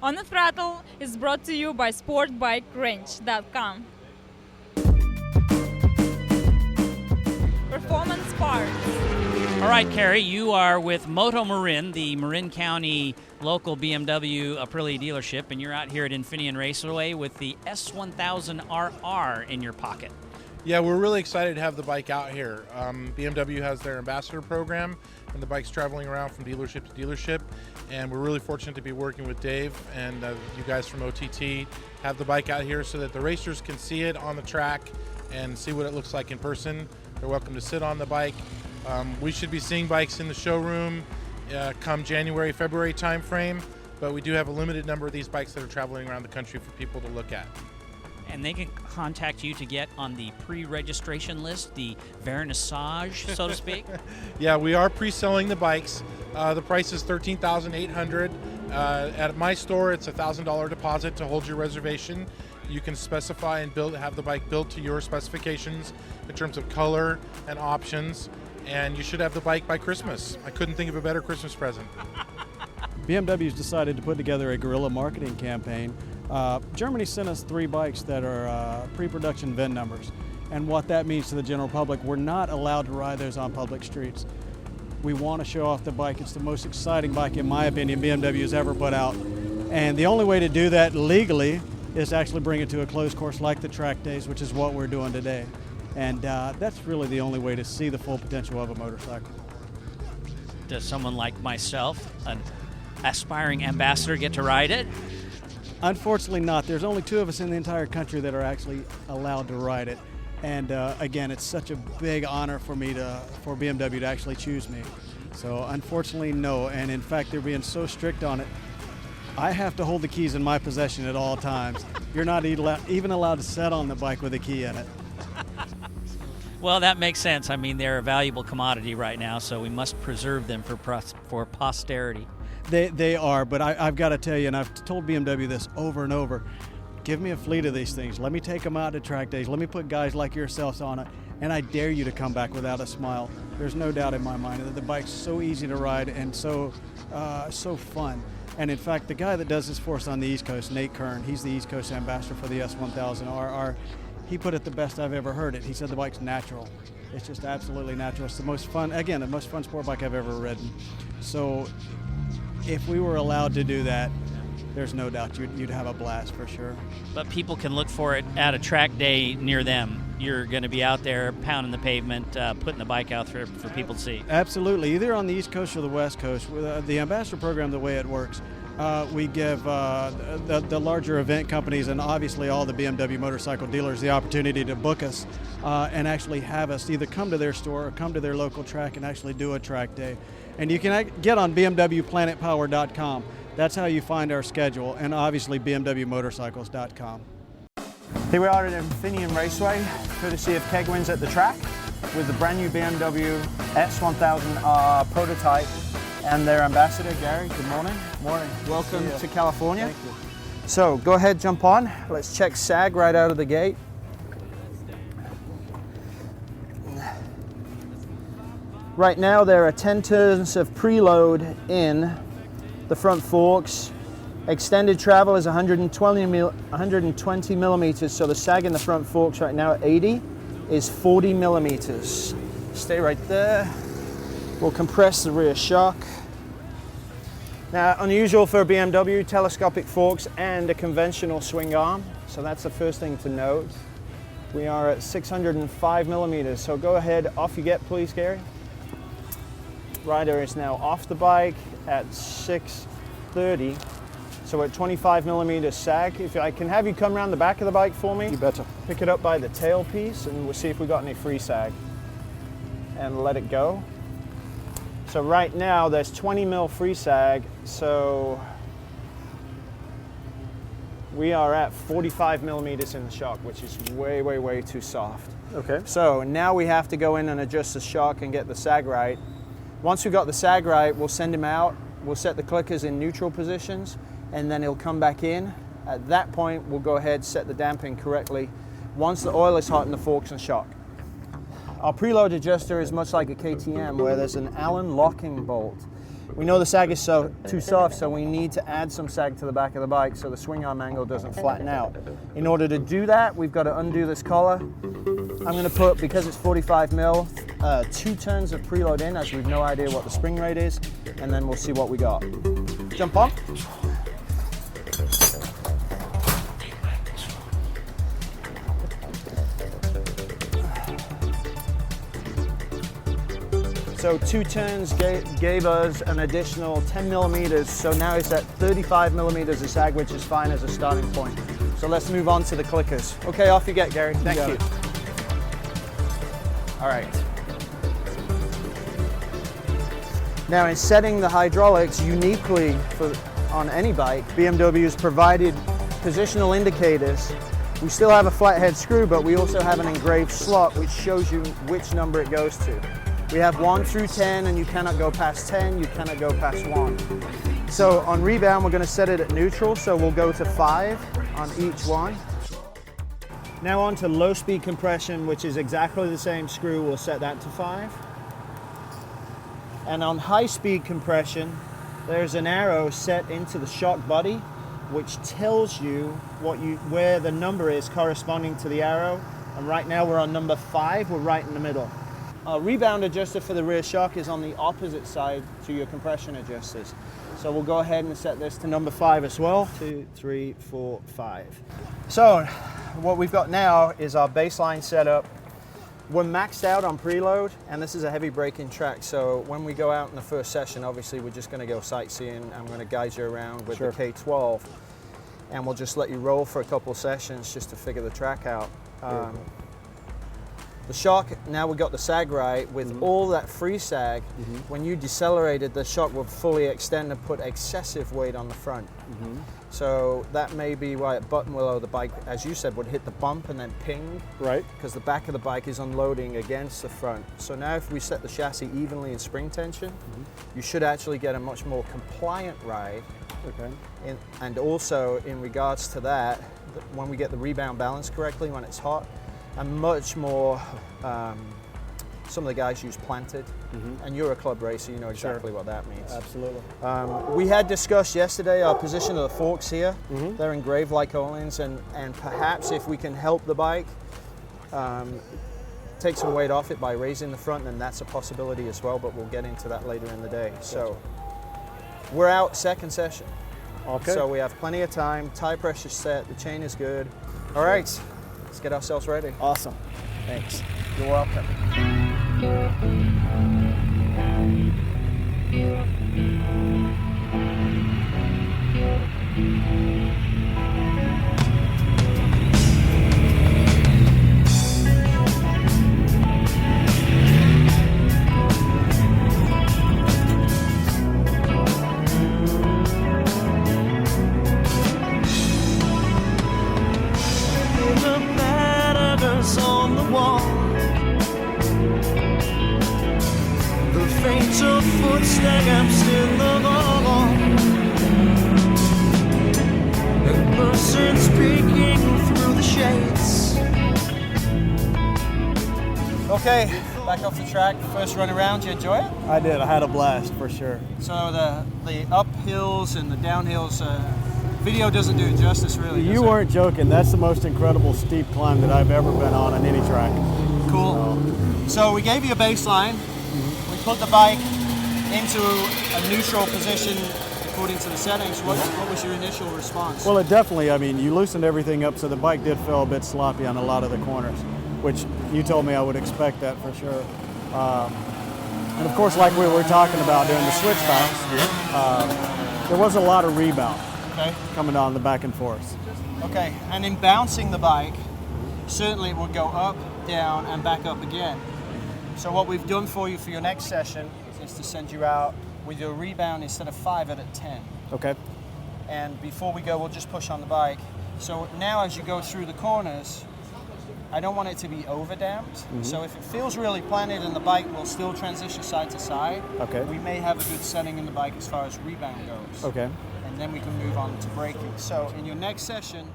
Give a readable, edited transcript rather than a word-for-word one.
On the Throttle is brought to you by sportbikerange.com. Performance parts. All right, Carrie, you are with Moto Marin, the Marin County local BMW Aprilia dealership, and you're out here at Infineon Raceway with the S1000RR in your pocket. Yeah, we're really excited to have the bike out here. BMW has their ambassador program, and the bike's traveling around from dealership to dealership, and we're really fortunate to be working with Dave and you guys from OTT, have the bike out here so that the racers can see it on the track and see what it looks like in person. They're welcome to sit on the bike. We should be seeing bikes in the showroom come January, February timeframe, but we do have a limited number of these bikes that are traveling around the country for people to look at. And they can contact you to get on the pre-registration list, the vernissage, so to speak? Yeah, we are pre-selling the bikes. The price is $13,800. At my store, it's a $1,000 deposit to hold your reservation. You can specify and have the bike built to your specifications in terms of color and options, and you should have the bike by Christmas. I couldn't think of a better Christmas present. BMW's decided to put together a guerrilla marketing campaign. Germany sent us 3 bikes that are pre-production VIN numbers, and what that means to the general public, we're not allowed to ride those on public streets. We want to show off the bike. It's the most exciting bike, in my opinion, BMW has ever put out, and the only way to do that legally is to actually bring it to a closed course like the track days, which is what we're doing today, and that's really the only way to see the full potential of a motorcycle. Does someone like myself, an aspiring ambassador, get to ride it? Unfortunately not. There's only 2 of us in the entire country that are actually allowed to ride it. And again, it's such a big honor for BMW to actually choose me. So unfortunately, no. And in fact, they're being so strict on it. I have to hold the keys in my possession at all times. You're not even allowed to sit on the bike with a key in it. Well, that makes sense. I mean, they're a valuable commodity right now, so we must preserve them for posterity. They are, but I've got to tell you, and I've told BMW this over and over, give me a fleet of these things. Let me take them out to track days. Let me put guys like yourselves on it, and I dare you to come back without a smile. There's no doubt in my mind that the bike's so easy to ride and so fun. And in fact, the guy that does this for us on the East Coast, Nate Kern, he's the East Coast ambassador for the S1000RR. He put it the best I've ever heard it. He said the bike's natural. It's just absolutely natural. It's the most fun, again, the most fun sport bike I've ever ridden. So if we were allowed to do that, there's no doubt you'd have a blast for sure. But people can look for it at a track day near them. You're going to be out there pounding the pavement, putting the bike out for people to see. Absolutely, either on the East Coast or the West Coast. With the ambassador program, the way it works, we give the larger event companies and obviously all the BMW motorcycle dealers the opportunity to book us and actually have us either come to their store or come to their local track and actually do a track day. And you can get on BMWPlanetPower.com. That's how you find our schedule, and obviously BMWMotorcycles.com. Here we are at Infineon Raceway, courtesy of Kegwins at the track, with the brand new BMW S1000RR prototype and their ambassador, Gary. Good morning. Morning. Welcome to California. Thank you. So go ahead, jump on. Let's check SAG right out of the gate. Right now there are 10 turns of preload in the front forks. Extended travel is 120 millimeters, so the sag in the front forks right now at 80 is 40 millimeters. Stay right there. We'll compress the rear shock. Now, unusual for a BMW, telescopic forks and a conventional swing arm, so that's the first thing to note. We are at 605 millimeters, so go ahead, off you get please, Gary. Rider is now off the bike at 630. So at 25 millimeter sag. If I can have you come around the back of the bike for me. You betcha. Pick it up by the tail piece and we'll see if we got any free sag. And let it go. So right now there's 20 mil free sag. So we are at 45 millimeters in the shock, which is way, way, way too soft. Okay. So now we have to go in and adjust the shock and get the sag right. Once we've got the sag right, we'll send him out. We'll set the clickers in neutral positions, and then he'll come back in. At that point, we'll go ahead, set the damping correctly once the oil is hot in the forks and shock. Our preload adjuster is much like a KTM, where there's an Allen locking bolt. We know the sag is too soft, so we need to add some sag to the back of the bike so the swing arm angle doesn't flatten out. In order to do that, we've got to undo this collar. I'm going to put, because it's 45 mil, 2 turns of preload in, as we've no idea what the spring rate is, and then we'll see what we got. Jump on. So 2 turns gave us an additional 10 millimeters, so now it's at 35 millimeters of sag, which is fine as a starting point. So let's move on to the clickers. Okay, off you get, Gary. Thank you. All right. Now, in setting the hydraulics uniquely on any bike, BMW has provided positional indicators. We still have a flathead screw, but we also have an engraved slot which shows you which number it goes to. We have 1 through 10, and you cannot go past 10, you cannot go past 1. So on Rebound, we're going to set it at neutral, so we'll go to 5 on each one. Now on to low speed compression, which is exactly the same screw, we'll set that to 5. And on high speed compression, there's an arrow set into the shock body, which tells you where the number is corresponding to the arrow. And right now we're on number 5, we're right in the middle. Rebound adjuster for the rear shock is on the opposite side to your compression adjusters. So we'll go ahead and set this to number 5 as well. 2, 3, 4, 5. So what we've got now is our baseline setup. We're maxed out on preload, and this is a heavy braking track. So when we go out in the first session, obviously we're just going to go sightseeing. I'm going to guide you around with the K12, and we'll just let you roll for a couple sessions just to figure the track out. The shock, now we've got the sag right, with all that free sag, when you decelerated, the shock will fully extend and put excessive weight on the front. So that may be why at Buttonwillow the bike, as you said, would hit the bump and then ping. Right. Because the back of the bike is unloading against the front. So now if we set the chassis evenly in spring tension, you should actually get a much more compliant ride. Okay. And also in regards to that, when we get the rebound balance correctly when it's hot, and much more, some of the guys use planted, and you're a club racer, you know exactly what that means. Absolutely. We had discussed yesterday our position of the forks here. They're engraved like Ohlins, and perhaps if we can help the bike take some weight off it by raising the front, then that's a possibility as well, but we'll get into that later in the day. So we're out second session. Okay. So we have plenty of time, tire pressure set, the chain is good. All right. Let's get ourselves ready. Awesome. Thanks. You're welcome. On the wall, the faint of footsteps in the hall, a person speaking through the shades. Okay, back off the track. First run around, did you enjoy it? I did. I had a blast for sure. So the uphills and the downhills, video doesn't do it justice, really. You weren't joking. That's the most incredible steep climb that I've ever been on any track. Cool. So we gave you a baseline. We put the bike into a neutral position according to the settings. What was your initial response? Well, it definitely, I mean, you loosened everything up, so the bike did feel a bit sloppy on a lot of the corners, which you told me I would expect that for sure. And of course, like we were talking about during the switchbacks, there was a lot of rebound. Okay. Coming on the back and forth. Okay, and in bouncing the bike, certainly it would go up, down, and back up again. So what we've done for you for your next session is to send you out with your rebound instead of 5 at 10. Okay. And before we go, we'll just push on the bike. So now as you go through the corners, I don't want it to be over damped. So if it feels really planted and the bike will still transition side to side, we may have a good setting in the bike as far as rebound goes. Okay. And then we can move on to braking. So in your next session,